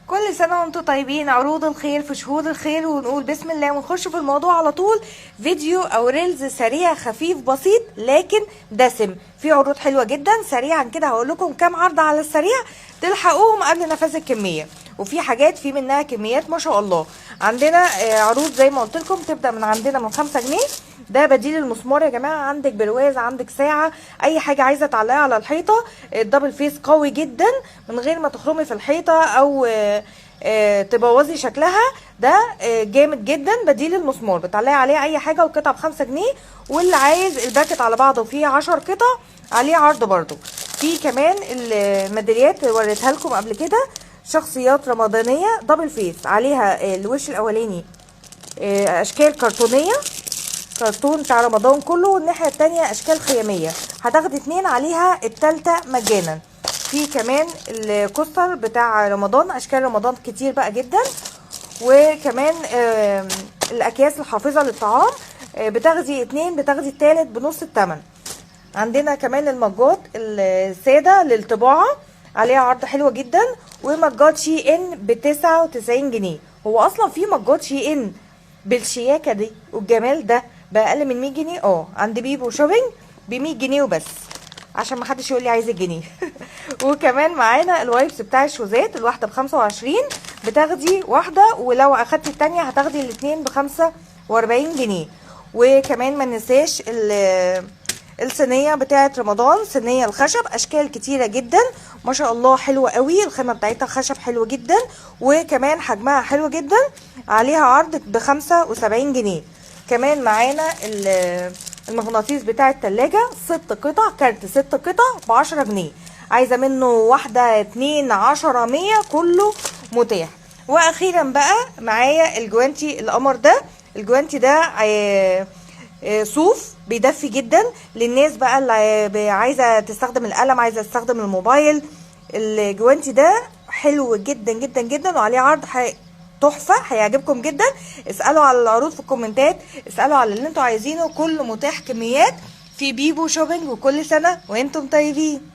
كل سنة وانتم طيبين. عروض الخير في شهور الخير، ونقول بسم الله ونخش في الموضوع على طول. فيديو او ريلز سريع خفيف بسيط لكن دسم، في عروض حلوة جدا. سريعا كده هقول لكم كام عرض على السريع تلحقوهم قبل نفاذ الكمية، وفي حاجات في منها كميات ما شاء الله. عندنا عروض زي ما قلت لكم تبدأ من عندنا من 5 جنيه. ده بديل المسمار يا جماعه. عندك برواز، عندك ساعه، اي حاجه عايزه تعلقها على الحيطه. الدبل فيس قوي جدا من غير ما تخرمي في الحيطه او تبوظي شكلها. ده جامد جدا، بديل المسمار بتعلقي عليه اي حاجه، والقطعه ب5 جنيه. واللي عايز الباكت على بعضه فيه 10 قطع عليه عرض برده. في كمان الميداليات وريتها لكم قبل كده، شخصيات رمضانيه دبل فيس، عليها الوش الاولاني اشكال كرتونيه، كرتون بتاع رمضان كله، والناحيه التانية اشكال خياميه. هتاخدي 2 عليها التالتة مجانا. في كمان الكوستر بتاع رمضان، اشكال رمضان كتير بقى جدا. وكمان الاكياس الحافظه للطعام، بتاخدي 2 بتاخدي التالت بنص الثمن. عندنا كمان المجات الساده للطباعه، عليها عرض حلوه جدا. ومجات شي ان ب99 جنيه. هو اصلا في مجات شي ان بالشياكه دي والجمال ده باقل من 100 جنيه عند بيبو شوبينج ب 100 جنيه وبس، عشان ما حدش يقول لي عايز الجنيه. وكمان معانا الوايبس بتاع الشوزات، الواحده ب25، بتاخدي واحده، ولو اخدتي الثانيه هتاخدي الاثنين ب45 جنيه. وكمان ما ننساش الصينيه بتاعه رمضان، صينيه الخشب، اشكال كتيره جدا ما شاء الله، حلوه قوي. الخامه بتاعتها خشب حلوه جدا، وكمان حجمها حلو جدا. عليها عرض ب75 جنيه. كمان معانا المغناطيس بتاع التلاجة، 6 قطع، كارت 6 قطع ب10 جنيه. عايزه منه واحده 2 10 100 كله متاح. واخيرا بقى معايا الجوانتي القمر ده. الجوانتي ده صوف بيدفي جدا للناس بقى اللي عايزه تستخدم القلم، عايزه تستخدم الموبايل. الجوانتي ده حلو جدا جدا جدا، وعليه عرض تحفه، هيعجبكم جدا. اسالوا على العروض في الكومنتات، اسالوا على اللي انتوا عايزينه، كله متاح كميات في بيبو شوبينج. وكل سنه وانتم طيبين.